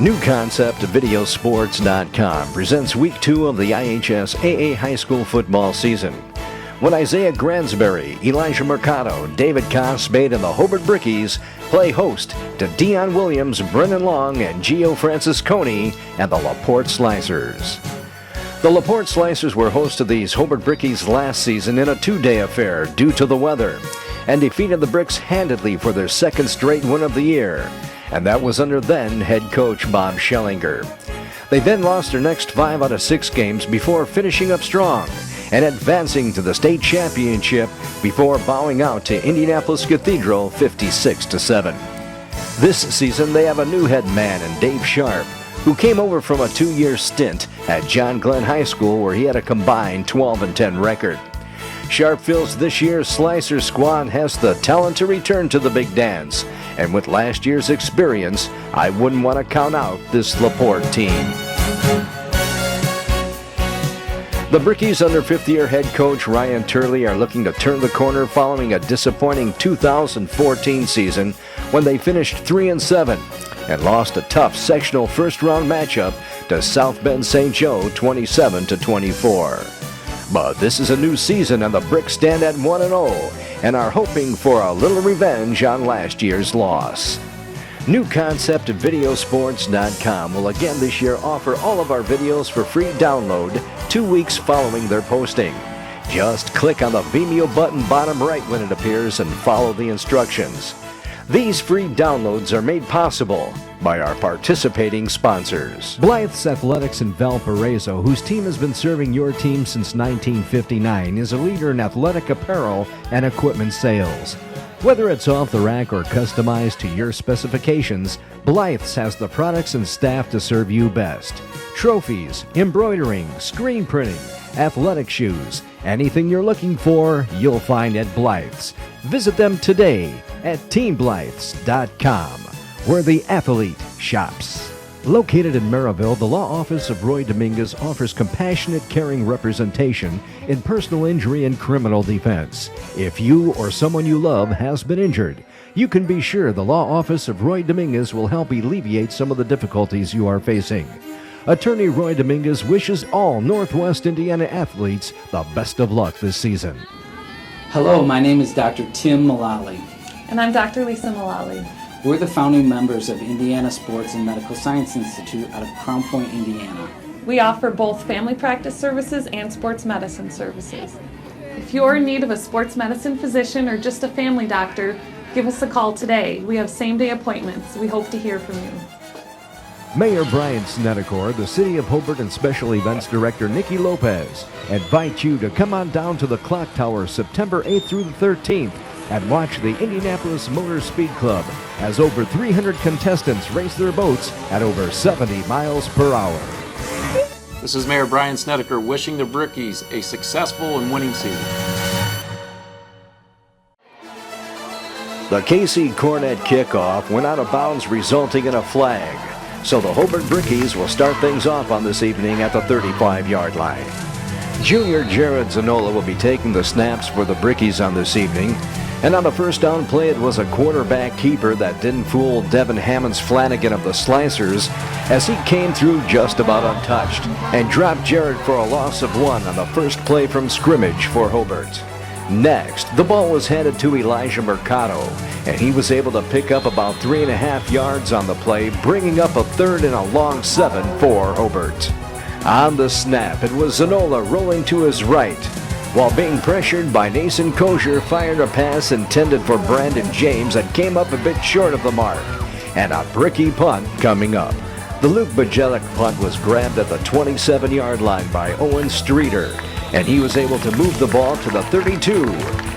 New Concept Videosports.com presents Week 2 of the IHS AA High School football season. When Isaiah Gransberry, Elijah Mercado, David Spade, and the Hobart Brickies play host to Dion Williams, Brennan Long, and Gio Francisconi and the Laporte Slicers. The Laporte Slicers were host to these Hobart Brickies last season in a two-day affair due to the weather, and defeated the Bricks handedly for their second straight win of the year, and that was under then head coach Bob Schellinger. They then lost their next 5 out of 6 games before finishing up strong and advancing to the state championship before bowing out to Indianapolis Cathedral 56-7. This season they have a new head man in Dave Sharp, who came over from a 2-year stint at John Glenn High School where he had a combined 12-10 record. Sharp feels this year's Slicer squad has the talent to return to the big dance, and with last year's experience, I wouldn't want to count out this Laporte team. The Brickies under fifth-year head coach Ryan Turley are looking to turn the corner following a disappointing 2014 season when they finished 3-7 and lost a tough sectional first-round matchup to South Bend St. Joe 27-24. But this is a new season and the Bricks stand at 1-0 and are hoping for a little revenge on last year's loss. New Concept Videosports.com will again this year offer all of our videos for free download 2 weeks following their posting. Just click on the Vimeo button bottom right when it appears and follow the instructions. These free downloads are made possible by our participating sponsors. Blythe's Athletics in Valparaiso, whose team has been serving your team since 1959, is a leader in athletic apparel and equipment sales. Whether it's off the rack or customized to your specifications, Blythe's has the products and staff to serve you best. Trophies, embroidering, screen printing, athletic shoes, anything you're looking for, you'll find at Blythe's. Visit them today at teamblythes.com, where the athlete shops. Located in Maryville, the law office of Roy Dominguez offers compassionate, caring representation in personal injury and criminal defense. If you or someone you love has been injured, you can be sure the law office of Roy Dominguez will help alleviate some of the difficulties you are facing. Attorney Roy Dominguez wishes all Northwest Indiana athletes the best of luck this season. Hello, my name is Dr. Tim Mullally. And I'm Dr. Lisa Mullally. We're the founding members of Indiana Sports and Medical Science Institute out of Crown Point, Indiana. We offer both family practice services and sports medicine services. If you're in need of a sports medicine physician or just a family doctor, give us a call today. We have same-day appointments. We hope to hear from you. Mayor Brian Snedecor, the City of Hobart and Special Events Director Nikki Lopez invite you to come on down to the Clock Tower September 8th through the 13th and watch the Indianapolis Motor Speed Club as over 300 contestants race their boats at over 70 miles per hour. This is Mayor Brian Snedeker wishing the Brickies a successful and winning season. The KC Cornet kickoff went out of bounds, resulting in a flag. So the Hobart Brickies will start things off on this evening at the 35-yard line. Junior Jared Zanola will be taking the snaps for the Brickies on this evening. And on the first down play, it was a quarterback keeper that didn't fool Devin Hammonds-Flanagan of the Slicers as he came through just about untouched and dropped Jared for a loss of 1 on the first play from scrimmage for Hobart. Next, the ball was handed to Elijah Mercado, and he was able to pick up about 3.5 yards on the play, bringing up a third and a long 7 for Hobart. On the snap, it was Zanola rolling to his right, while being pressured by Nason Kosher, fired a pass intended for Brandon James that came up a bit short of the mark, and a Bricky punt coming up. The Luke Bajelic punt was grabbed at the 27-yard line by Owen Streeter, and he was able to move the ball to the 32,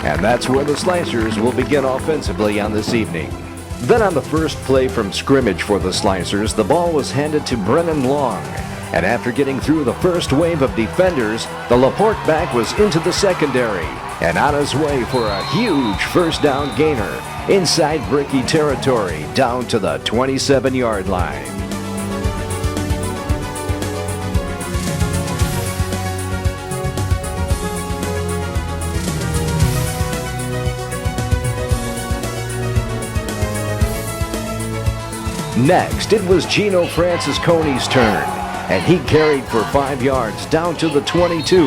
and that's where the Slicers will begin offensively on this evening. Then on the first play from scrimmage for the Slicers, the ball was handed to Brennan Long, and after getting through the first wave of defenders, the Laporte back was into the secondary and on his way for a huge first down gainer inside Bricky territory down to the 27-yard line. Next, it was Gino Franciscone's turn, and he carried for 5 yards down to the 22,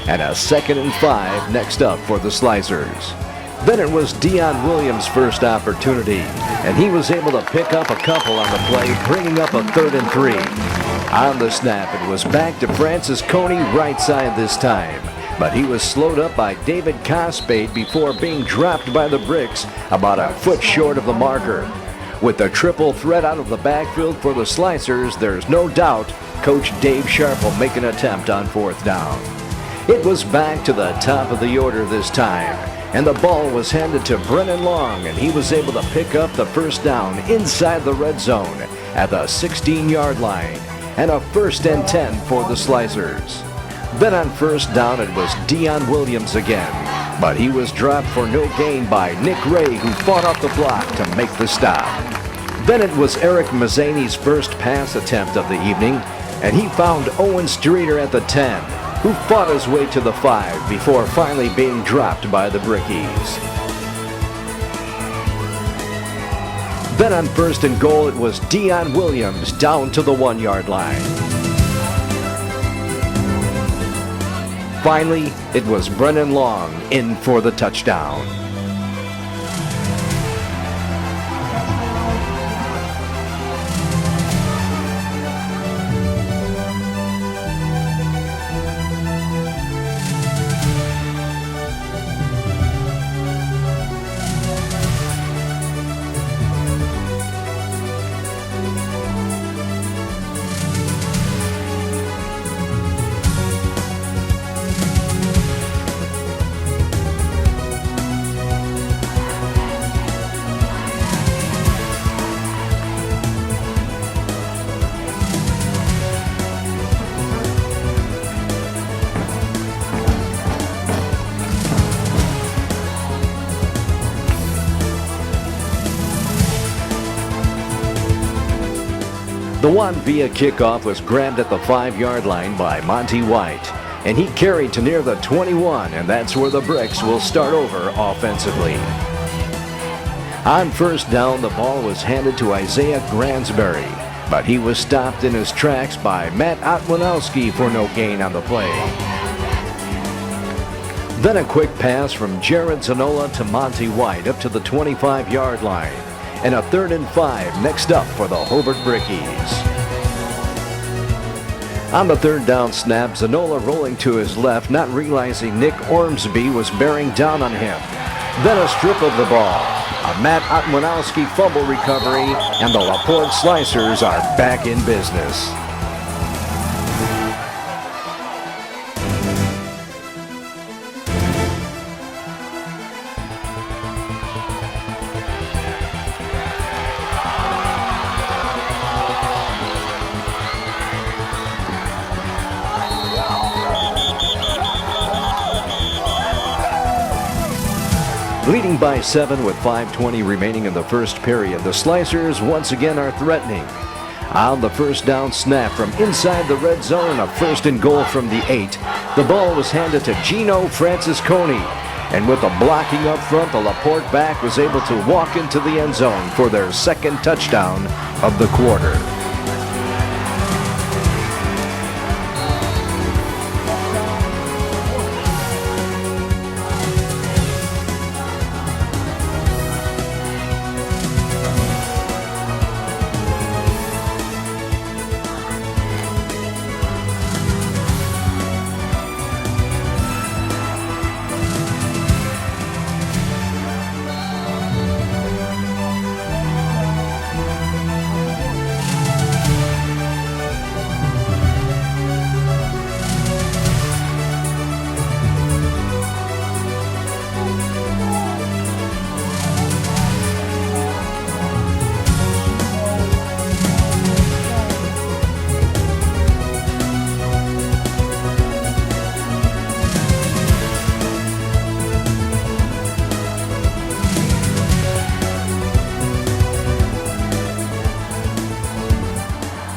and a 2nd and 5 next up for the Slicers. Then it was Dion Williams' first opportunity, and he was able to pick up a couple on the play, bringing up a 3rd and 3. On the snap, it was back to Franciscone right side this time, but he was slowed up by David Cospade before being dropped by the Bricks about a foot short of the marker. With the triple threat out of the backfield for the Slicers, there's no doubt Coach Dave Sharp will make an attempt on 4th down. It was back to the top of the order this time, and the ball was handed to Brennan Long, and he was able to pick up the 1st down inside the red zone at the 16-yard line, and a 1st and 10 for the Slicers. Then on 1st down, it was Dion Williams again, but he was dropped for no gain by Nick Ray, who fought off the block to make the stop. Then it was Eric Mazzani's first pass attempt of the evening, and he found Owen Streeter at the 10, who fought his way to the 5 before finally being dropped by the Brickies. Then on 1st and goal, it was Dion Williams down to the 1-yard line. Finally, it was Brennan Long in for the touchdown. The one via kickoff was grabbed at the 5-yard line by Monty White, and he carried to near the 21, and that's where the Bricks will start over offensively. On 1st down, the ball was handed to Isaiah Gransberry, but he was stopped in his tracks by Matt Otwanowski for no gain on the play. Then a quick pass from Jared Zanola to Monty White up to the 25-yard line, and a 3rd and 5 next up for the Hobart Brickies. On the 3rd down snap, Zanola rolling to his left, not realizing Nick Ormsby was bearing down on him. Then a strip of the ball, a Matt Otwanowski fumble recovery, and the Laporte Slicers are back in business. Leading by 7 with 5:20 remaining in the first period, the Slicers once again are threatening. On the 1st down snap from inside the red zone, a 1st and goal from the 8, the ball was handed to Gino Franciscone. And with the blocking up front, the Laporte back was able to walk into the end zone for their 2nd touchdown of the quarter.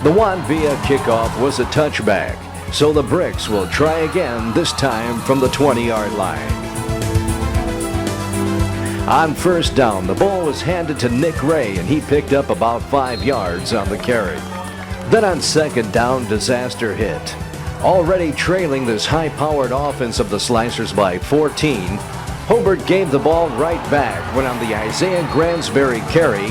The one via kickoff was a touchback, so the Bricks will try again, this time from the 20-yard line. On first down, the ball was handed to Nick Ray, and he picked up about 5 yards on the carry. Then on second down, disaster hit. Already trailing this high-powered offense of the Slicers by 14, Hobart gave the ball right back when on the Isaiah Gransberry carry,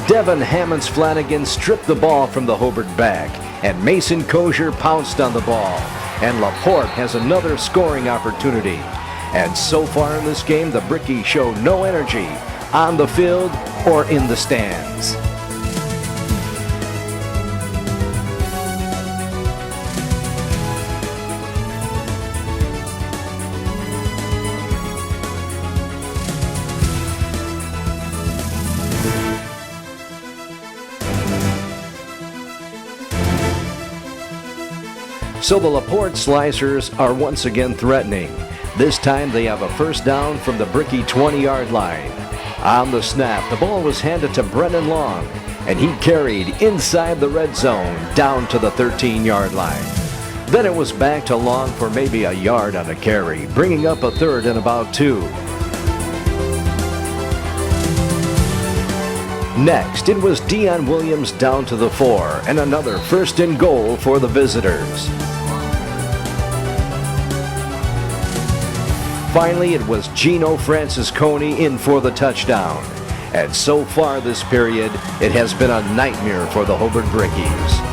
Devin Hammonds-Flanagan stripped the ball from the Hobart back, and Mason Kosher pounced on the ball, and Laporte has another scoring opportunity. And so far in this game, the Brickies show no energy on the field or in the stands. So the Laporte Slicers are once again threatening. This time they have a first down from the Brickie 20-yard line. On the snap, the ball was handed to Brennan Long, and he carried inside the red zone down to the 13-yard line. Then it was back to Long for maybe a yard on a carry, bringing up a third and about 2. Next, it was Dion Williams down to the 4, and another first and goal for the visitors. Finally, it was Gino Francisconi in for the touchdown. And so far this period, it has been a nightmare for the Hobart Brickies.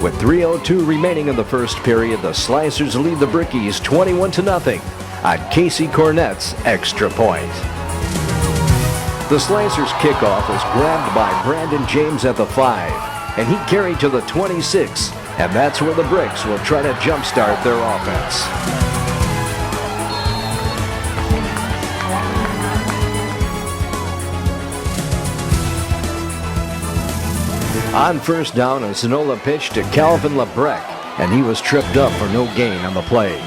With 3:02 remaining in the first period, the Slicers lead the Brickies 21-0 on Casey Cornett's extra point. The Slicers' kickoff was grabbed by Brandon James at the 5, and he carried to the 26, and that's where the Bricks will try to jumpstart their offense. On first down, a Zanola pitch to Calvin Lebrecq, and he was tripped up for no gain on the play.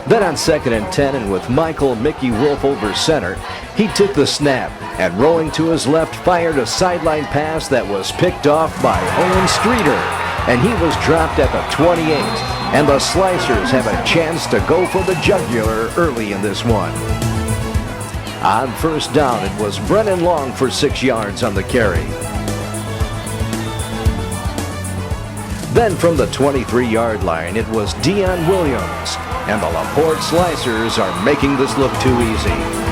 Then on second and 10, and with Michael Mickey Wolf over center, he took the snap, and rolling to his left, fired a sideline pass that was picked off by Owen Streeter, and he was dropped at the 28, and the Slicers have a chance to go for the jugular early in this one. On first down, it was Brennan Long for 6 yards on the carry. Then from the 23-yard line, it was Dion Williams, and the Laporte Slicers are making this look too easy.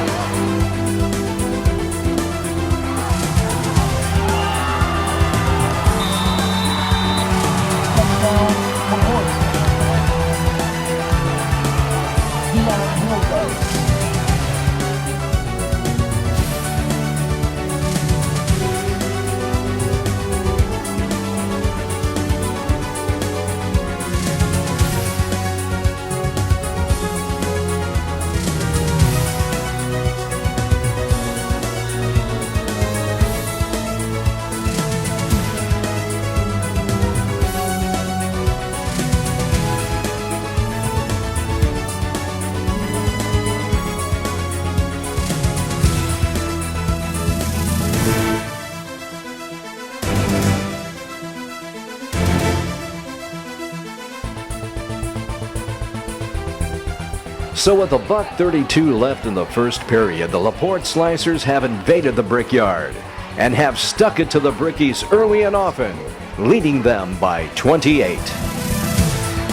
So with $1:32 left in the first period, the Laporte Slicers have invaded the Brickyard and have stuck it to the Brickies early and often, leading them by 28.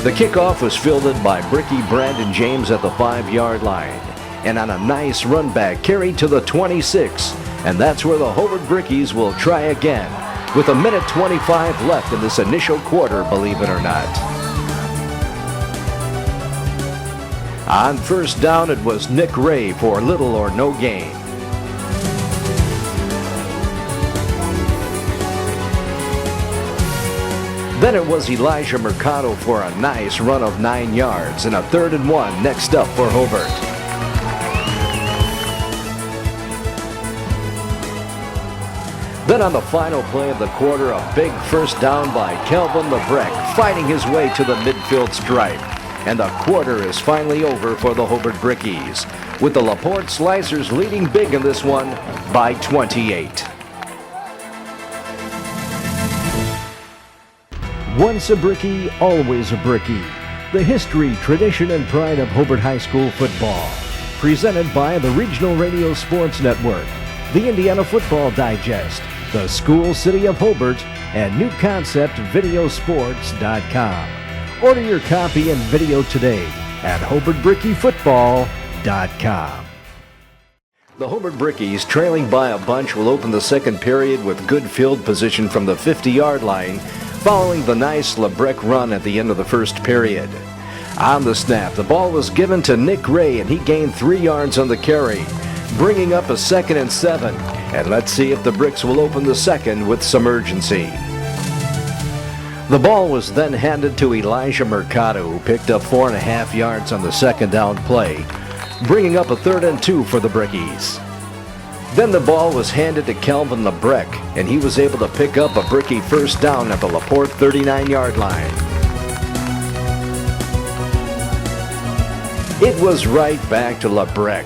The kickoff was fielded by Brickie Brandon James at the 5-yard line, and on a nice run back carried to the 26, and that's where the Hobart Brickies will try again, with 1:25 left in this initial quarter, believe it or not. On first down, it was Nick Ray for little or no gain. Then it was Elijah Mercado for a nice run of 9 yards and a 3rd and 1 next up for Hobart. Then on the final play of the quarter, a big first down by Kelvin Labreck, fighting his way to the midfield stripe. And the quarter is finally over for the Hobart Brickies, with the Laporte Slicers leading big in this one by 28. Once a Brickie, always a Brickie. The history, tradition, and pride of Hobart High School football. Presented by the Regional Radio Sports Network, the Indiana Football Digest, the School City of Hobart, and New Concept Videosports.com. Order your copy and video today at HobartBrickieFootball.com. The Hobart Brickies, trailing by a bunch, will open the second period with good field position from the 50-yard line, following the nice Labreck run at the end of the first period. On the snap, the ball was given to Nick Ray, and he gained 3 yards on the carry, bringing up a 2nd and 7. And let's see if the Bricks will open the second with some urgency. The ball was then handed to Elijah Mercado, who picked up 4.5 yards on the second down play, bringing up a 3rd and 2 for the Brickies. Then the ball was handed to Kelvin Labreck, and he was able to pick up a Brickie first down at the Laporte 39-yard line. It was right back to Labreck,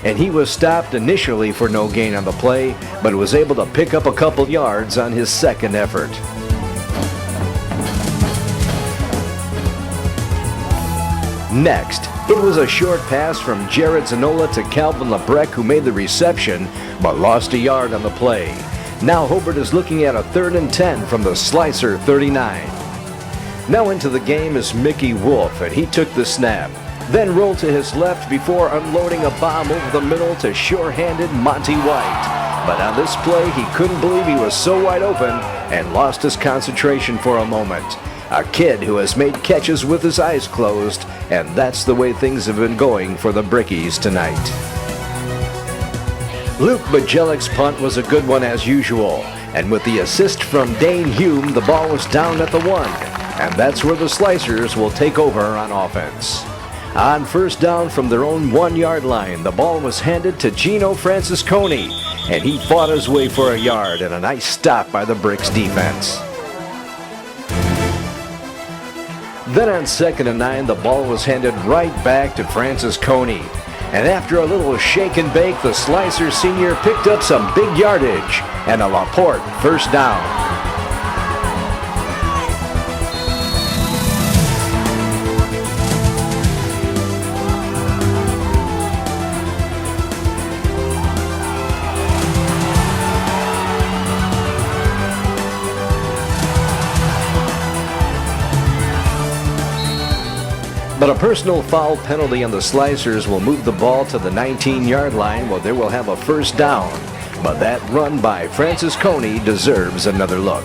and he was stopped initially for no gain on the play, but was able to pick up a couple yards on his second effort. Next, it was a short pass from Jared Zanola to Calvin Labreck, who made the reception, but lost a yard on the play. Now Hobart is looking at a 3rd and 10 from the Slicer 39. Now into the game is Mickey Wolf, and he took the snap, then rolled to his left before unloading a bomb over the middle to sure-handed Monty White. But on this play, he couldn't believe he was so wide open and lost his concentration for a moment. A kid who has made catches with his eyes closed, and that's the way things have been going for the Brickies tonight. Luke Bajelic's punt was a good one as usual, and with the assist from Dane Hume, the ball was down at the 1, and that's where the Slicers will take over on offense. On first down from their own 1-yard line, the ball was handed to Gino Francisconi, and he fought his way for a yard and a nice stop by the Bricks defense. Then on 2nd and 9, the ball was handed right back to Francisconi. And after a little shake and bake, the Slicer senior picked up some big yardage and a Laporte first down. But a personal foul penalty on the Slicers will move the ball to the 19-yard line, where they will have a first down. But that run by Francisconi deserves another look.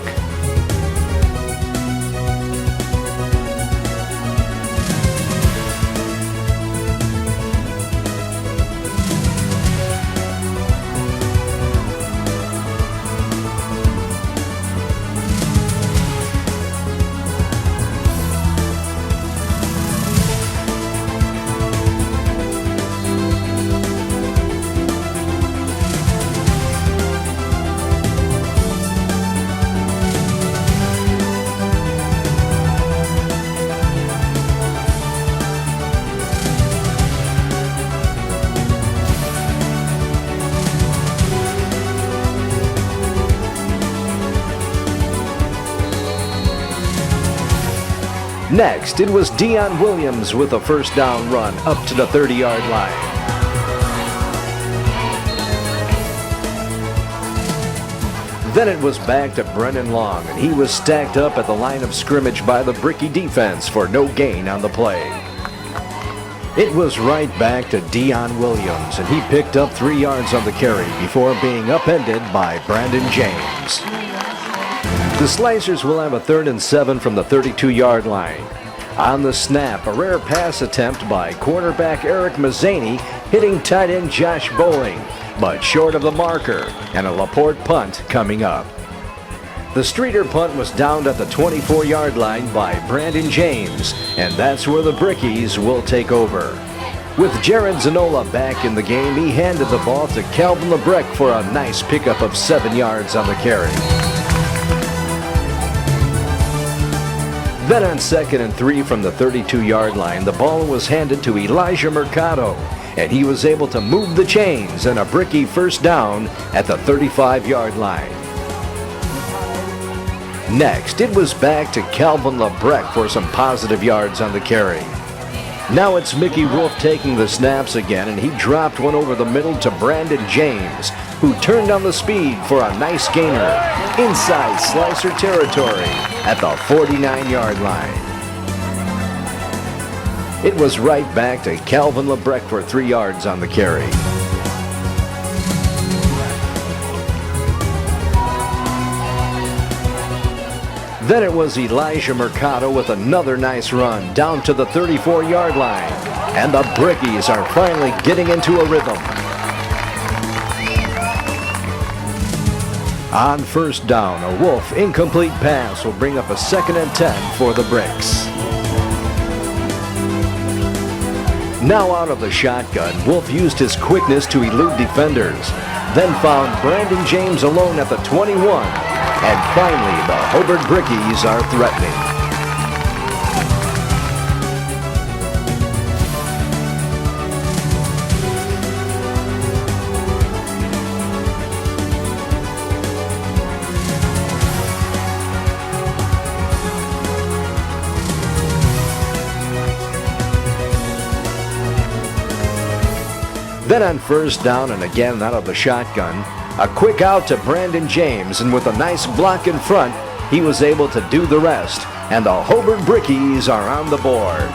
Next, it was Dion Williams with a first down run up to the 30-yard line. Then it was back to Brennan Long, and he was stacked up at the line of scrimmage by the Brickie defense for no gain on the play. It was right back to Dion Williams, and he picked up 3 yards on the carry before being upended by Brandon James. The Slicers will have a 3rd and 7 from the 32-yard line. On the snap, a rare pass attempt by cornerback Eric Mazzani, hitting tight end Josh Bowling, but short of the marker, and a Laporte punt coming up. The Streeter punt was downed at the 24-yard line by Brandon James, and that's where the Brickies will take over. With Jared Zanola back in the game, he handed the ball to Calvin LeBrecq for a nice pickup of 7 yards on the carry. Then on 2nd and 3 from the 32-yard line, the ball was handed to Elijah Mercado, and he was able to move the chains and a Brickie first down at the 35-yard line. Next, it was back to Calvin LeBrecq for some positive yards on the carry. Now it's Mickey Wolf taking the snaps again, and he dropped one over the middle to Brandon James, who turned on the speed for a nice gainer inside Slicer territory at the 49-yard line. It was right back to Calvin LeBrecq for 3 yards on the carry. Then it was Elijah Mercado with another nice run down to the 34-yard line. And the Brickies are finally getting into a rhythm. On first down, a Wolf incomplete pass will bring up a 2nd and 10 for the Bricks. Now out of the shotgun, Wolf used his quickness to elude defenders, then found Brandon James alone at the 21. And finally, the Hobart Brickies are threatening. Then on first down and again out of the shotgun, a quick out to Brandon James, and with a nice block in front, he was able to do the rest, and the Hobart Brickies are on the board.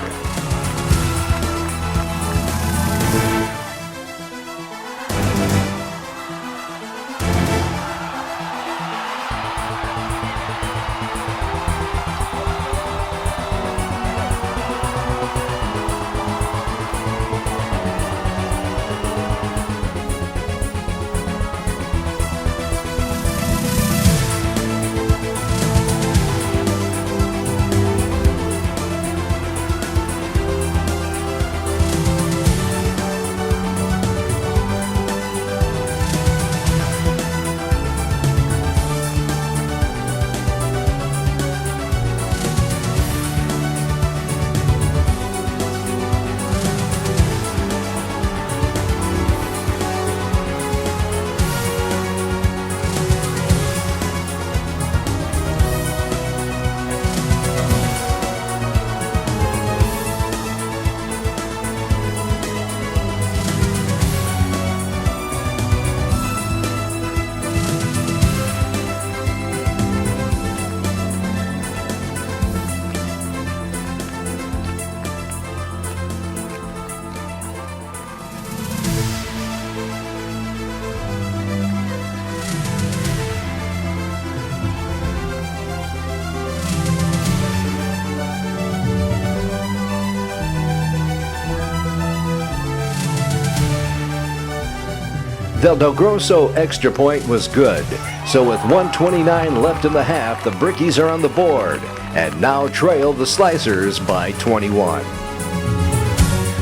The Del Grosso extra point was good, so with 1:29 left in the half, the Brickies are on the board and now trail the Slicers by 21.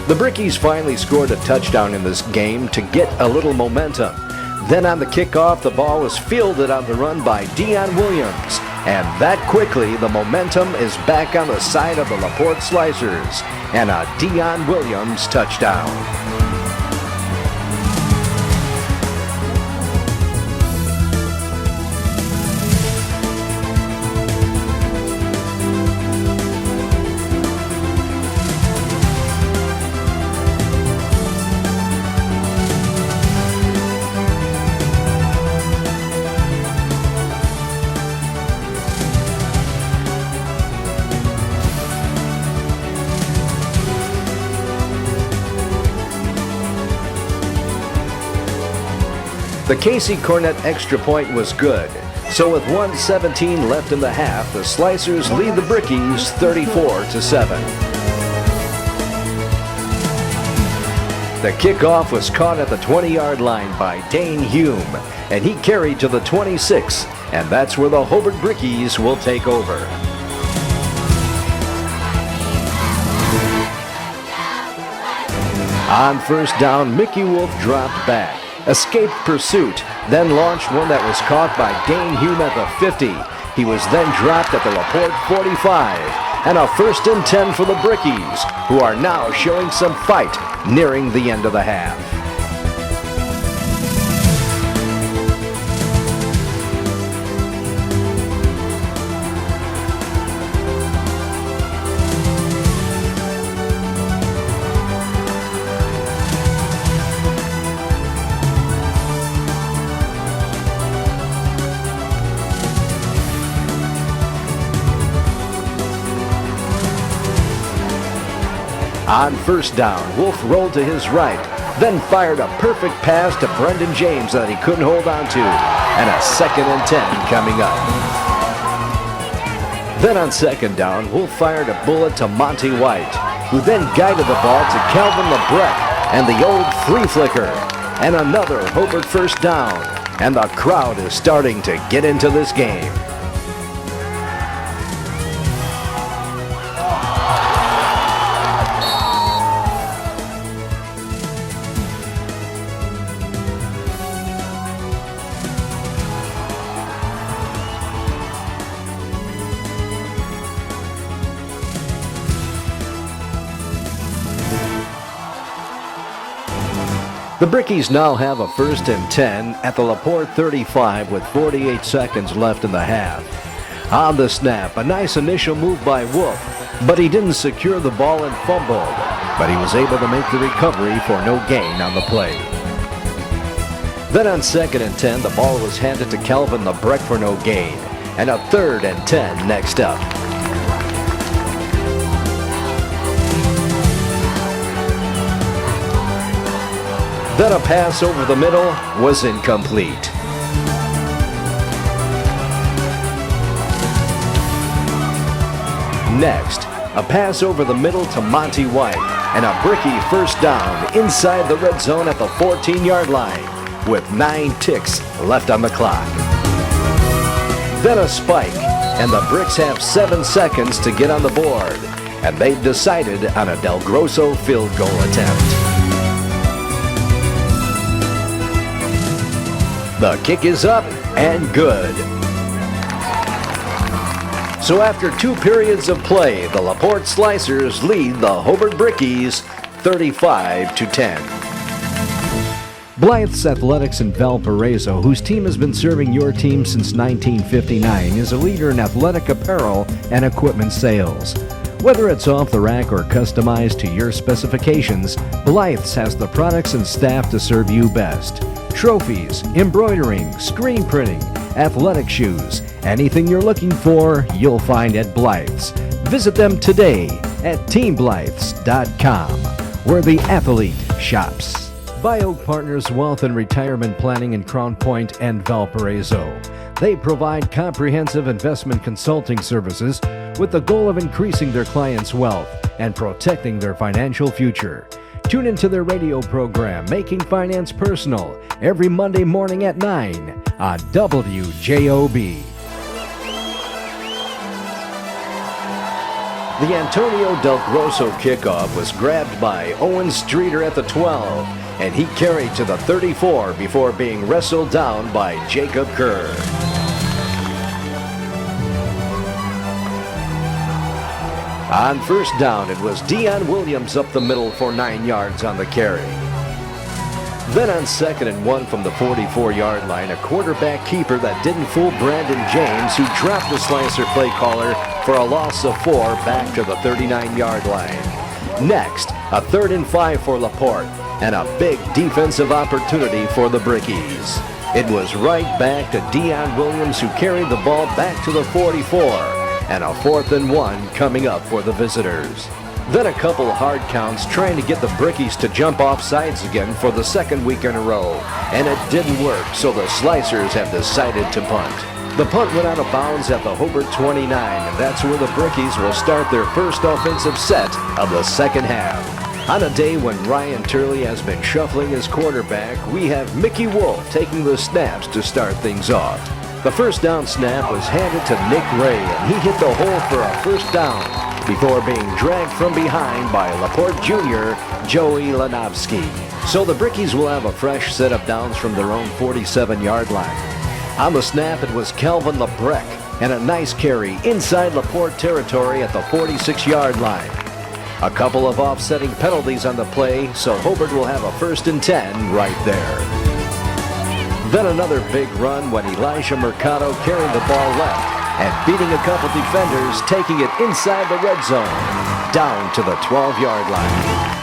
The Brickies finally scored a touchdown in this game to get a little momentum. Then on the kickoff, the ball was fielded on the run by Dion Williams, and that quickly the momentum is back on the side of the Laporte Slicers, and a Dion Williams touchdown. The Casey Cornett extra point was good, so with 1:17 left in the half, the Slicers lead the Brickies 34-7. The kickoff was caught at the 20-yard line by Dane Hume, and he carried to the 26 and that's where the Hobart Brickies will take over. On first down, Mickey Wolf dropped back, escaped pursuit, then launched one that was caught by Dane Hume at the 50. He was then dropped at the Laporte 45, and a 1st and 10 for the Brickies, who are now showing some fight nearing the end of the half. On first down, Wolf rolled to his right, then fired a perfect pass to Brendan James that he couldn't hold on to, and a 2nd and 10 coming up. Then on 2nd down, Wolf fired a bullet to Monty White, who then guided the ball to Calvin LeBrec and the old flea flicker, and another Hobart 1st down, and the crowd is starting to get into this game. The Brickies now have a 1st and 10 at the Laporte 35 with 48 seconds left in the half. On the snap, a nice initial move by Wolf, but he didn't secure the ball and fumbled, but he was able to make the recovery for no gain on the play. Then on 2nd and 10, the ball was handed to Calvin LeBrec for no gain, and a 3rd and 10 next up. Then a pass over the middle was incomplete. Next, a pass over the middle to Monty White, and a Brickie 1st down inside the red zone at the 14-yard line with 9 ticks left on the clock. Then a spike, and the Bricks have 7 seconds to get on the board, and they've decided on a Del Grosso field goal attempt. The kick is up and good. So after 2 periods of play, the Laporte Slicers lead the Hobart Brickies 35-10. Blythe's Athletics in Valparaiso, whose team has been serving your team since 1959, is a leader in athletic apparel and equipment sales. Whether it's off the rack or customized to your specifications, Blythe's has the products and staff to serve you best. Trophies, embroidering, screen printing, athletic shoes, anything you're looking for, you'll find at Blythe's. Visit them today at teamblythes.com, where the athlete shops. By Oak Partners Wealth and Retirement Planning in Crown Point and Valparaiso. They provide comprehensive investment consulting services with the goal of increasing their clients' wealth and protecting their financial future. Tune into their radio program, Making Finance Personal, every Monday morning at 9 on WJOB. The Antonio Del Grosso kickoff was grabbed by Owen Streeter at the 12, and he carried to the 34 before being wrestled down by Jacob Kerr. On first down, it was Dion Williams up the middle for 9 yards on the carry. Then on 2nd and 1 from the 44-yard line, a quarterback keeper that didn't fool Brandon James, who dropped the slicer play caller for a loss of 4 back to the 39-yard line. Next, a 3rd and 5 for Laporte, and a big defensive opportunity for the Brickies. It was right back to Dion Williams, who carried the ball back to the 44, and a 4th and 1 coming up for the visitors. Then a couple hard counts trying to get the Brickies to jump off sides again for the 2nd week in a row, and it didn't work, so the Slicers have decided to punt. The punt went out of bounds at the Hobart 29, and that's where the Brickies will start their first offensive set of the second half. On a day when Ryan Turley has been shuffling his quarterback, we have Mickey Wolf taking the snaps to start things off. The first down snap was handed to Nick Ray, and he hit the hole for a first down before being dragged from behind by Laporte Jr., Joey Lanowski. So the Brickies will have a fresh set of downs from their own 47-yard line. On the snap, it was Calvin Labreck, and a nice carry inside Laporte territory at the 46-yard line. A couple of offsetting penalties on the play, so Hobart will have a 1st and 10 right there. Then another big run when Elijah Mercado carried the ball left and beating a couple defenders, taking it inside the red zone, down to the 12-yard line.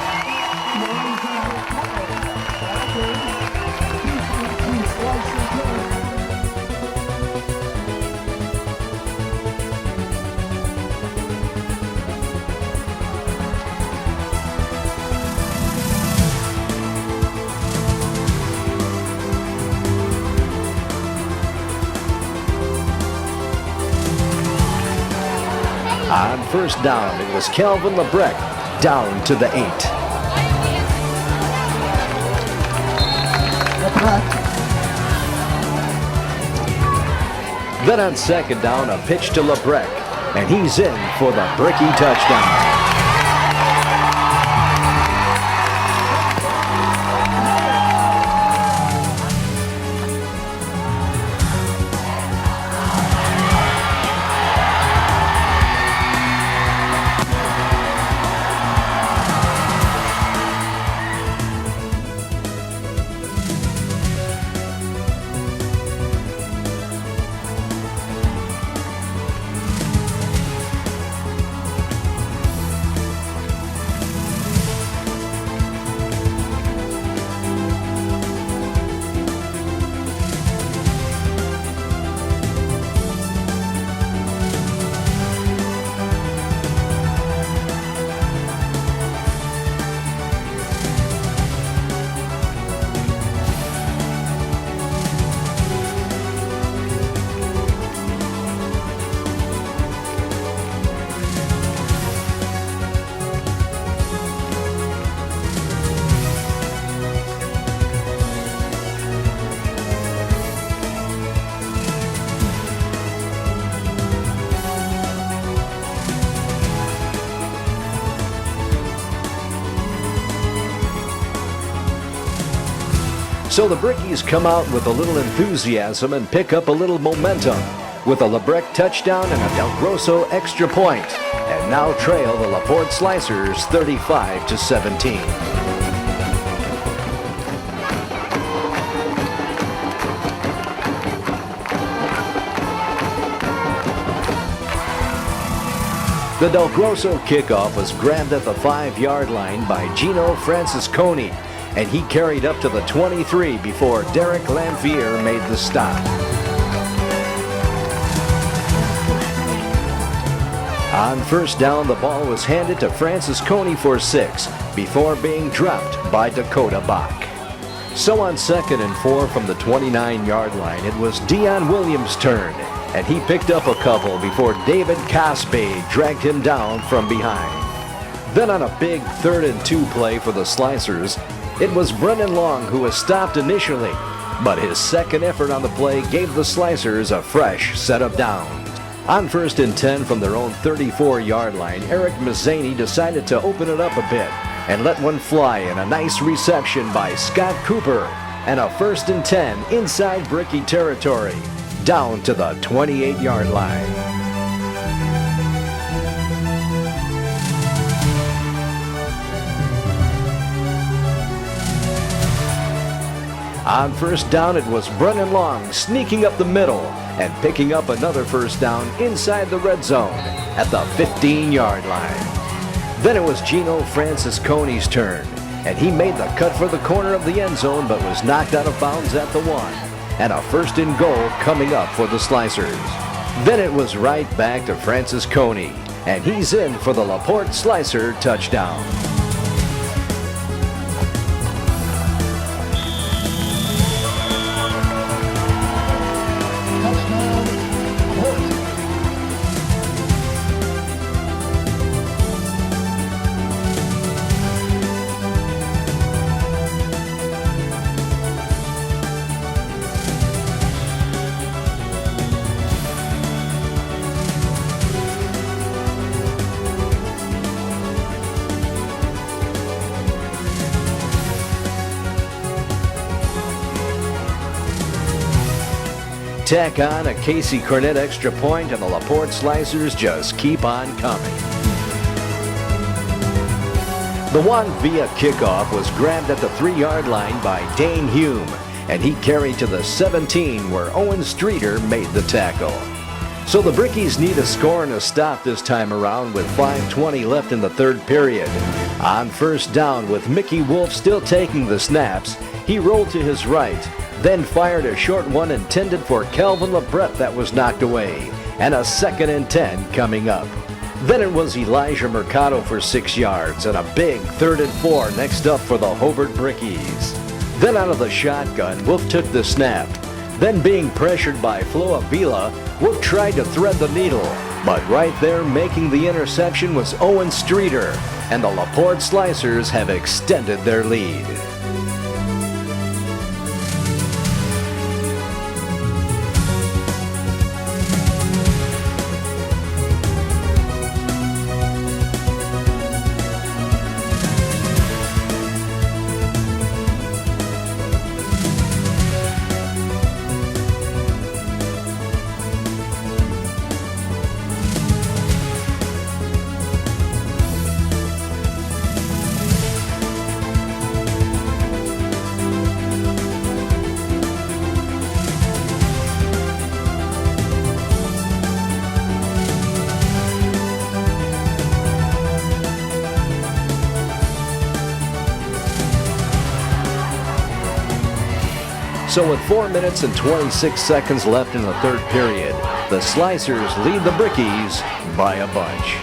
On first down, it was Calvin Labreck down to the 8. Then on second down, a pitch to Labreck, and he's in for the Bricky touchdown. So the Brickies come out with a little enthusiasm and pick up a little momentum with a Labreck touchdown and a Del Grosso extra point, and now trail the Laporte Slicers 35-17. The Del Grosso kickoff was grabbed at the 5-yard line by Gino Francisconi, and he carried up to the 23 before Derek Lamphere made the stop. On first down, the ball was handed to Francisconi for 6 before being dropped by Dakota Bach. So on 2nd and 4 from the 29-yard line, it was Dion Williams' turn, and he picked up a couple before David Caspe dragged him down from behind. Then on a big 3rd and 2 play for the Slicers, it was Brennan Long who was stopped initially, but his second effort on the play gave the Slicers a fresh set of downs. On 1st and 10 from their own 34-yard line, Eric Mazzani decided to open it up a bit and let one fly in a nice reception by Scott Cooper, and a 1st and 10 inside Bricky territory, down to the 28-yard line. On first down, it was Brennan Long sneaking up the middle and picking up another first down inside the red zone at the 15-yard line. Then it was Gino Francisconi's turn, and he made the cut for the corner of the end zone but was knocked out of bounds at the 1, and a 1st and goal coming up for the Slicers. Then it was right back to Francisconi, and he's in for the Laporte Slicer touchdown. tack on a Casey Cornett extra point, and the Laporte Slicers just keep on coming. The Juan Villa kickoff was grabbed at the 3-yard line by Dane Hume, and he carried to the 17 where Owen Streeter made the tackle. So the Brickies need a score and a stop this time around with 5:20 left in the third period. On first down, with Mickey Wolf still taking the snaps, he rolled to his right, then fired a short one intended for Calvin LeBret that was knocked away, and a 2nd and 10 coming up. Then it was Elijah Mercado for 6 yards and a big 3rd and 4 next up for the Hobart Brickies. Then out of the shotgun, Wolf took the snap. Then being pressured by Flo Avila, Wolf tried to thread the needle. But right there making the interception was Owen Streeter, and the Laporte Slicers have extended their lead. So with 4 minutes and 26 seconds left in the third period, the Slicers lead the Brickies by a bunch.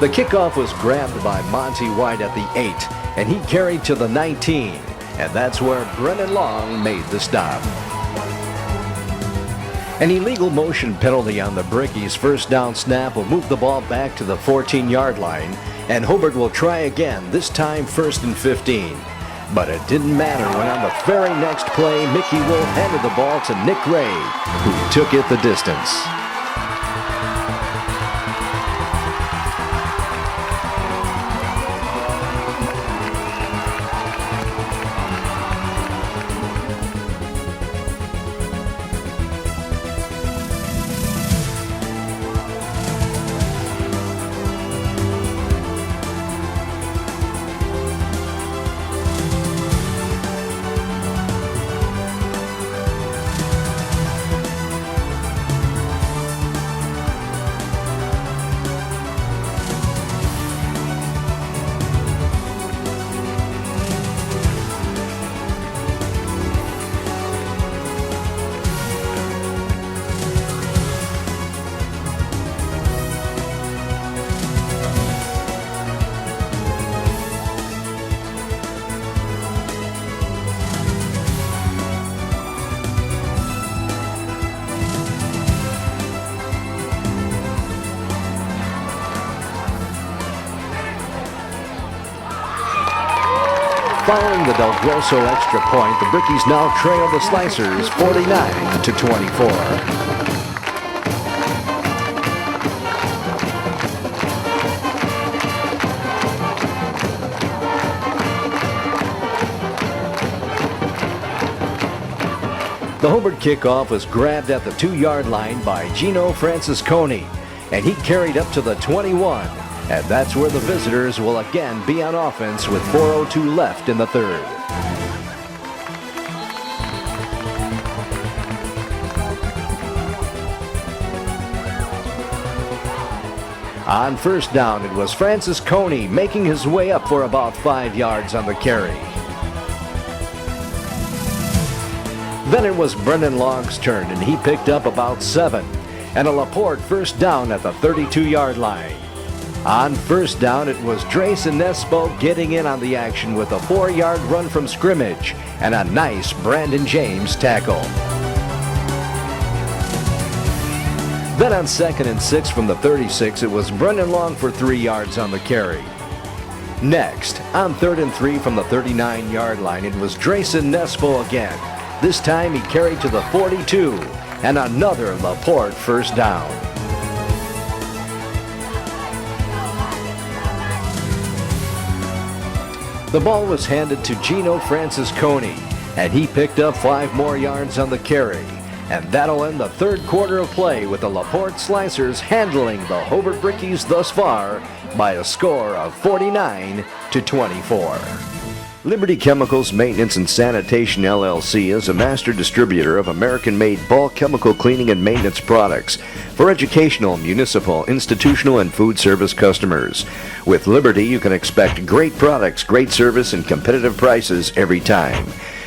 The kickoff was grabbed by Monty White at the 8, and he carried to the 19, and that's where Brennan Long made the stop. An illegal motion penalty on the Brickies' first down snap will move the ball back to the 14-yard line, and Hobart will try again, this time 1st and 15. But it didn't matter when on the very next play, Mickey Wolf handed the ball to Nick Ray, who took it the distance. Following the Del Grosso extra point, the Brickies now trail the Slicers 49-24. The Hobart kickoff was grabbed at the 2-yard line by Gino Francisconi, and he carried up to the 21. And that's where the visitors will again be on offense with 4:02 left in the third. On first down, it was Francisconi making his way up for about 5 yards on the carry. Then it was Brendan Long's turn, and he picked up about 7. And a Laporte first down at the 32-yard line. On first down, it was Drayson Nespo getting in on the action with a 4-yard run from scrimmage and a nice Brandon James tackle. Then on 2nd and 6 from the 36, it was Brendan Long for 3 yards on the carry. Next, on 3rd and 3 from the 39-yard line, it was Drayson Nespo again. This time he carried to the 42 and another Laporte first down. The ball was handed to Gino Francisconi, and he picked up 5 more yards on the carry. And that'll end the third quarter of play with the Laporte Slicers handling the Hobart Brickies thus far by a score of 49-24. Liberty Chemicals Maintenance and Sanitation LLC is a master distributor of American-made bulk chemical cleaning and maintenance products for educational, municipal, institutional, and food service customers. With Liberty, you can expect great products, great service, and competitive prices every time.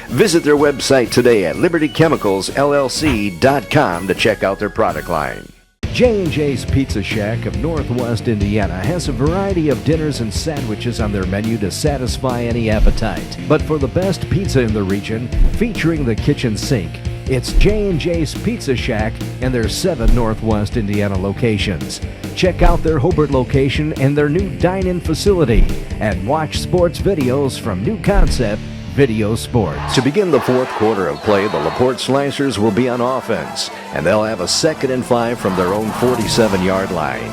Visit their website today at libertychemicalsllc.com to check out their product line. J&J's Pizza Shack of Northwest Indiana has a variety of dinners and sandwiches on their menu to satisfy any appetite. But for the best pizza in the region, featuring the kitchen sink, it's J&J's Pizza Shack and their 7 Northwest Indiana locations. Check out their Hobart location and their new dine-in facility, and watch sports videos from New Concept Video Sports. To begin the fourth quarter of play, the Laporte Slicers will be on offense, and they'll have a 2nd and 5 from their own 47-yard line.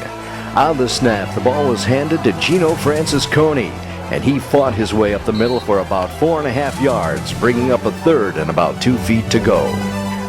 On the snap, the ball was handed to Gino Francisconi, and he fought his way up the middle for about 4.5 yards, bringing up a 3rd and about 2 feet to go.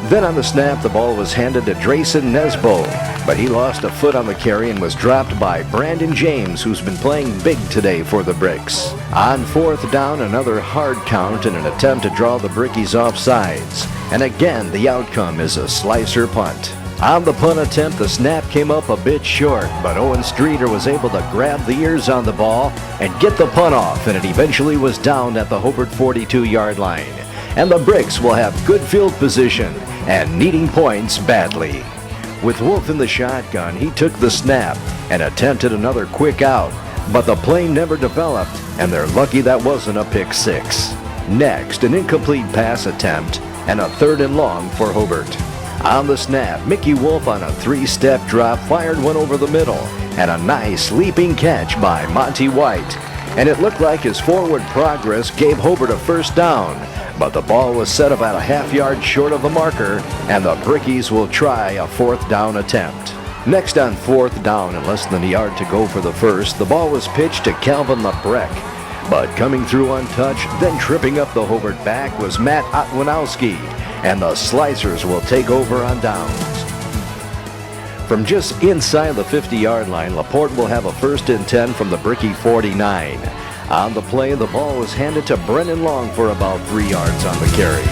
Then on the snap, the ball was handed to Drayson Nesbo, but he lost a foot on the carry and was dropped by Brandon James, who's been playing big today for the Bricks. On 4th down, another hard count in an attempt to draw the Brickies off sides. And again, the outcome is a Slicer punt. On the punt attempt, the snap came up a bit short, but Owen Streeter was able to grab the ears on the ball and get the punt off, and it eventually was downed at the Hobart 42-yard line. And the Bricks will have good field position and needing points badly. With Wolf in the shotgun, he took the snap and attempted another quick out, but the play never developed, and they're lucky that wasn't a pick 6. Next, an incomplete pass attempt and a 3rd and long for Hobart. On the snap, Mickey Wolf on a 3-step drop fired one over the middle, and a nice leaping catch by Monty White. And it looked like his forward progress gave Hobart a 1st down, but the ball was set about a half yard short of the marker, and the Brickies will try a 4th down attempt. Next on 4th down and less than a yard to go for the 1st, the ball was pitched to Calvin Labreck, but coming through untouched, then tripping up the Hobart back was Matt Otwanowski, and the Slicers will take over on downs. From just inside the 50-yard line, Laporte will have a 1st and 10 from the Brickie 49. On the play, the ball was handed to Brennan Long for about 3 yards on the carry.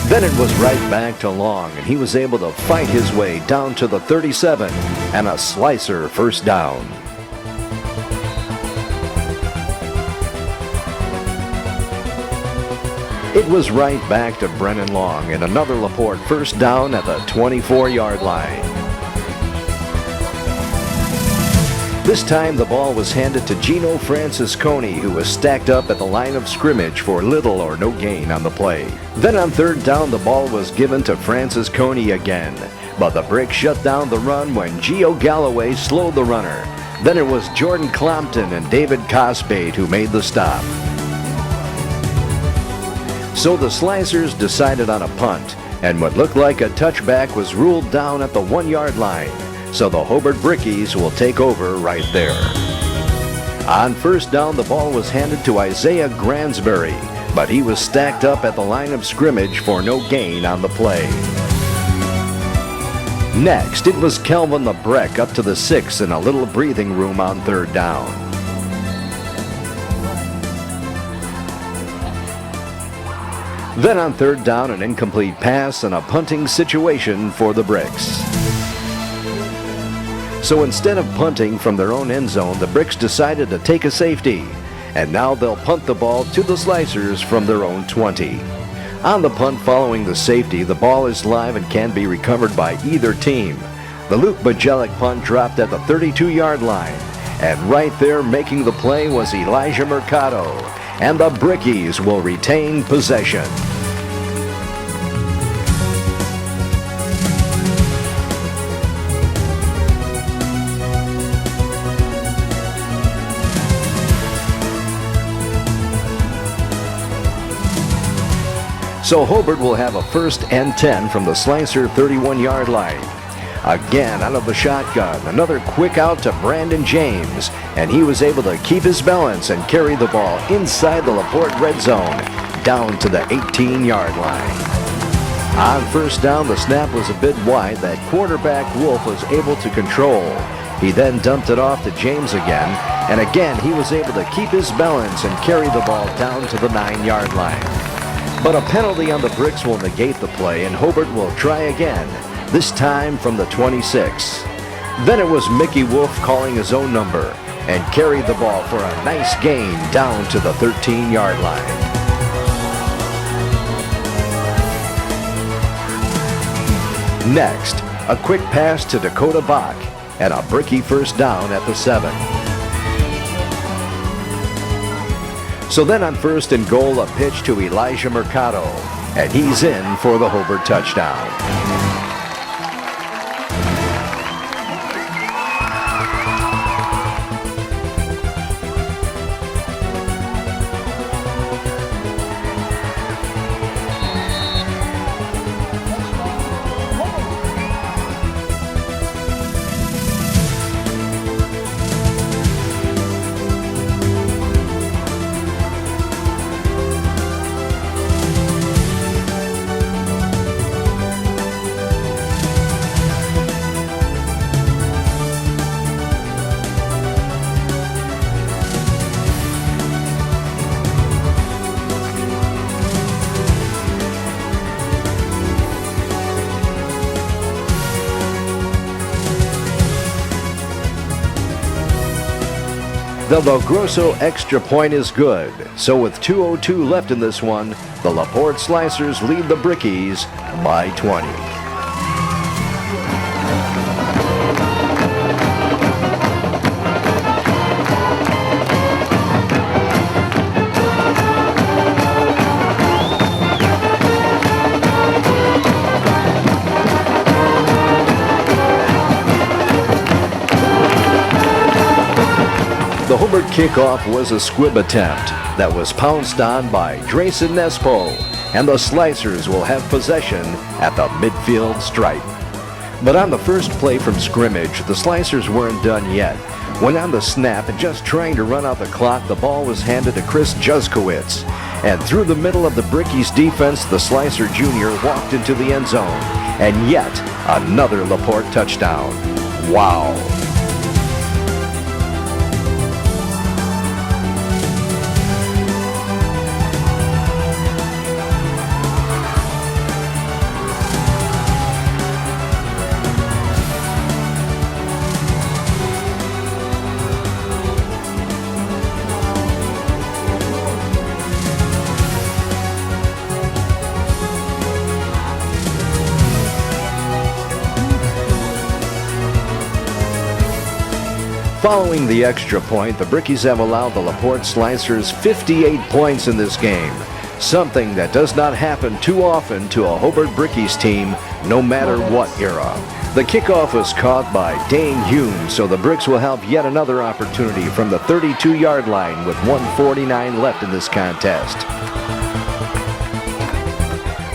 Then it was right back to Long, and he was able to fight his way down to the 37 and a Slicer 1st down. It was right back to Brennan Long and another Laporte 1st down at the 24-yard line. This time the ball was handed to Gino Francisconi, who was stacked up at the line of scrimmage for little or no gain on the play. Then on 3rd down, the ball was given to Francisconi again, but the Bricks shut down the run when Gio Galloway slowed the runner. Then it was Jordan Clompton and David Cosbade who made the stop. So the Slicers decided on a punt, and what looked like a touchback was ruled down at the 1-yard line. So the Hobart Brickies will take over right there. On 1st down, the ball was handed to Isaiah Gransbury, but he was stacked up at the line of scrimmage for no gain on the play. Next, it was Calvin Labreck up to the 6 and a little breathing room on 3rd down. Then on 3rd down, an incomplete pass and a punting situation for the Bricks. So instead of punting from their own end zone, the Bricks decided to take a safety, and now they'll punt the ball to the Slicers from their own 20. On the punt following the safety, the ball is live and can be recovered by either team. The Luke Bajelic punt dropped at the 32-yard line, and right there making the play was Elijah Mercado, and the Brickies will retain possession. So Hobart will have a 1st and 10 from the Slicer 31-yard line. Again, out of the shotgun, another quick out to Brandon James, and he was able to keep his balance and carry the ball inside the Laporte red zone, down to the 18-yard line. On first down, the snap was a bit wide that quarterback Wolf was able to control. He then dumped it off to James again, and again he was able to keep his balance and carry the ball down to the 9-yard line. But a penalty on the Bricks will negate the play, and Hobart will try again, this time from the 26. Then it was Mickey Wolf calling his own number and carried the ball for a nice gain down to the 13-yard line. Next, a quick pass to Dakota Bach and a Brickie first down at the 7. So then on first and goal, a pitch to Elijah Mercado, and he's in for the Hobart touchdown. The Logroso extra point is good. So with 2:02 left in this one, the Laporte Slicers lead the Brickies by 20. The Hobart kickoff was a squib attempt that was pounced on by Drayson Nespo, and the Slicers will have possession at the midfield stripe. But on the first play from scrimmage, the Slicers weren't done yet. When on the snap and just trying to run out the clock, the ball was handed to Chris Juskowitz. And through the middle of the Brickies defense, the Slicer Jr. walked into the end zone. And yet another Laporte touchdown. Wow. Following the extra point, the Brickies have allowed the Laporte Slicers 58 points in this game, something that does not happen too often to a Hobart Brickies team, no matter what era. The kickoff was caught by Dane Hume, so the Bricks will have yet another opportunity from the 32-yard line with 1:49 left in this contest.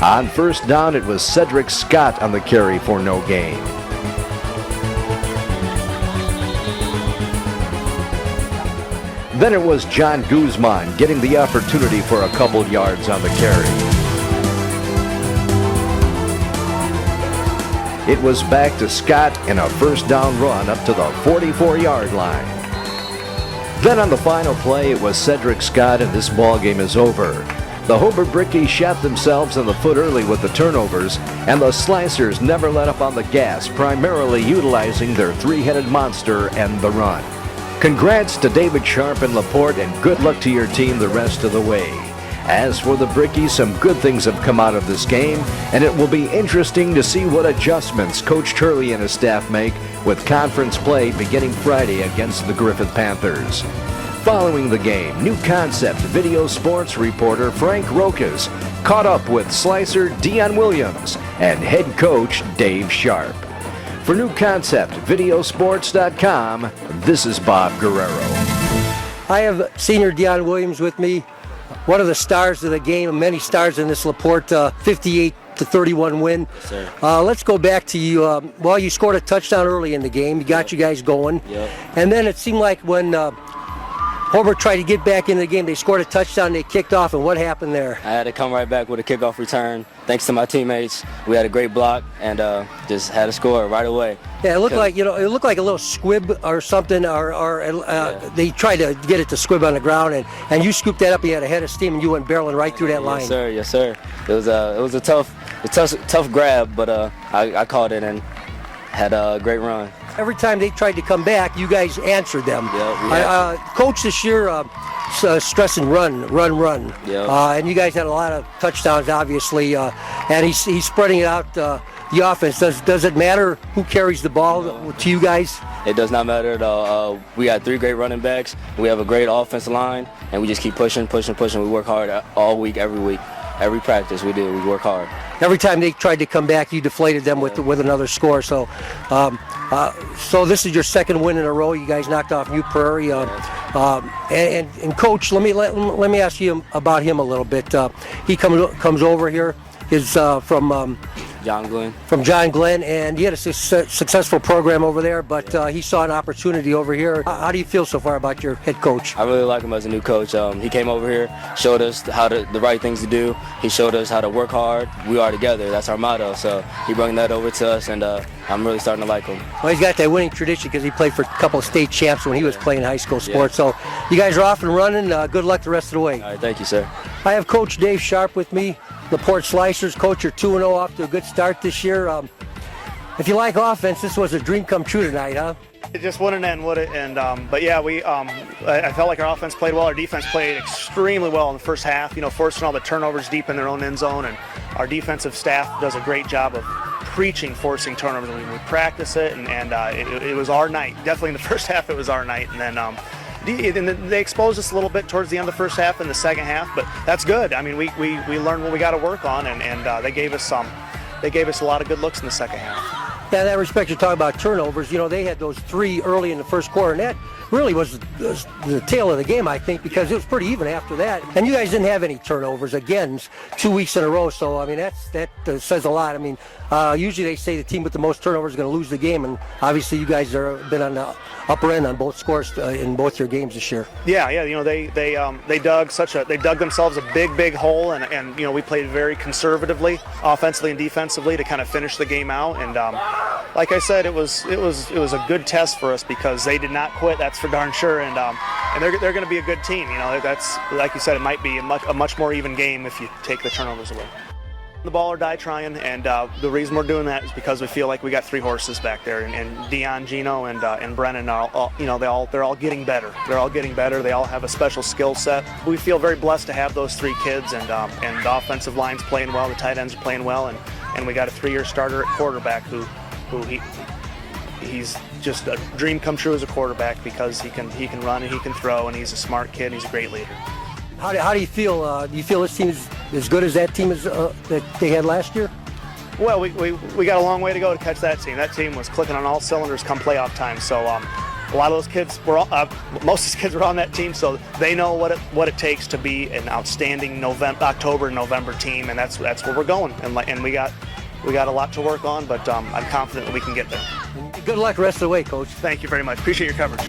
On first down, it was Cedric Scott on the carry for no gain. Then it was John Guzman getting the opportunity for a couple yards on the carry. It was back to Scott in a first down run up to the 44-yard line. Then on the final play, it was Cedric Scott, and this ball game is over. The Hobart Brickies shot themselves in the foot early with the turnovers, and the Slicers never let up on the gas, primarily utilizing their three-headed monster and the run. Congrats to David Sharp and Laporte, and good luck to your team the rest of the way. As for the Brickies, some good things have come out of this game, and it will be interesting to see what adjustments Coach Turley and his staff make with conference play beginning Friday against the Griffith Panthers. Following the game, New Concept video sports reporter Frank Rokas caught up with Slicer Dion Williams and head coach Dave Sharp. For New Concept, Videosports.com, this is Bob Guerrero. I have senior Dion Williams with me, one of the stars of the game, many stars in this Laporte 58 38-31 win. Yes, sir. Let's go back to you. Well, you scored a touchdown early in the game. You got you guys going. Yep. And then it seemed like when Hobart tried to get back into the game, they scored a touchdown, they kicked off, and what happened there? I had to come right back with a kickoff return. Thanks to my teammates, we had a great block and just had a score right away. Yeah, it looked like it looked like a little squib or something, they tried to get it to squib on the ground, and you scooped that up. You had a head of steam, and you went barreling right through that line. Yes, sir. Yes, sir. It was a tough grab, but I caught it and had a great run. Every time they tried to come back, you guys answered them. Coach this year stressing run. And you guys had a lot of touchdowns, obviously, and he's spreading it out the offense. Does it matter who carries the ball to you guys? It does not matter at all. We got 3 great running backs. We have a great offensive line, and we just keep pushing. We work hard all week, every week. Every practice we do, we work hard. Every time they tried to come back, you deflated them with another score. So, so this is your second win in a row. You guys knocked off New Prairie. And Coach, let me ask you about him a little bit. He comes over here. Is from John Glenn, and he had a successful program over there, but he saw an opportunity over here. How do you feel so far about your head coach? I really like him as a new coach. He came over here, showed us the right things to do. He showed us how to work hard. We are together. That's our motto. So he brought that over to us, and I'm really starting to like him. Well, he's got that winning tradition because he played for a couple of state champs when he was playing high school sports. Yeah. So you guys are off and running. Good luck the rest of the way. All right, thank you, sir. I have Coach Dave Sharp with me. Laporte Slicers. Coach, you're 2-0 off to a good start this year. If you like offense, this was a dream come true tonight, huh? It just wouldn't end, would it? And but yeah, I felt like our offense played well. Our defense played extremely well in the first half. Forcing all the turnovers deep in their own end zone, and our defensive staff does a great job of preaching forcing turnovers. We practice it, and it was our night. Definitely in the first half, it was our night, and then. They exposed us a little bit towards the end of the first half and the second half, but that's good. I mean, we learned what we got to work on, and they gave us a lot of good looks in the second half. Yeah, in that respect, you're talking about turnovers. They had those 3 early in the first quarter, and that really was the tail of the game, I think, because it was pretty even after that. And you guys didn't have any turnovers, again, 2 weeks in a row. So, I mean, that says a lot. I mean, usually they say the team with the most turnovers is going to lose the game, and obviously you guys have been on the upper end on both scores in both your games this year. Yeah. They dug themselves a big hole, and we played very conservatively, offensively and defensively, to kind of finish the game out. And like I said, it was a good test for us because they did not quit. That's for darn sure. And they're going to be a good team. That's, like you said, it might be a much more even game if you take the turnovers away. The ball or die trying, and the reason we're doing that is because we feel like we got 3 horses back there, and Dion, Gino, and Brennan are all they're all getting better. They're all getting better. They all have a special skill set. We feel very blessed to have those 3 kids, and the offensive line's playing well, the tight ends are playing well, and we got a 3-year starter at quarterback who he's just a dream come true as a quarterback because he can run and he can throw, and he's a smart kid and he's a great leader. How do you feel? Do you feel this team is as good as that team that they had last year? Well, we got a long way to go to catch that team. That team was clicking on all cylinders come playoff time. So a lot of those kids most of those kids were on that team, so they know what it takes to be an outstanding October, November team, and that's where we're going. And we got a lot to work on, but I'm confident that we can get there. Good luck the rest of the way, Coach. Thank you very much. Appreciate your coverage.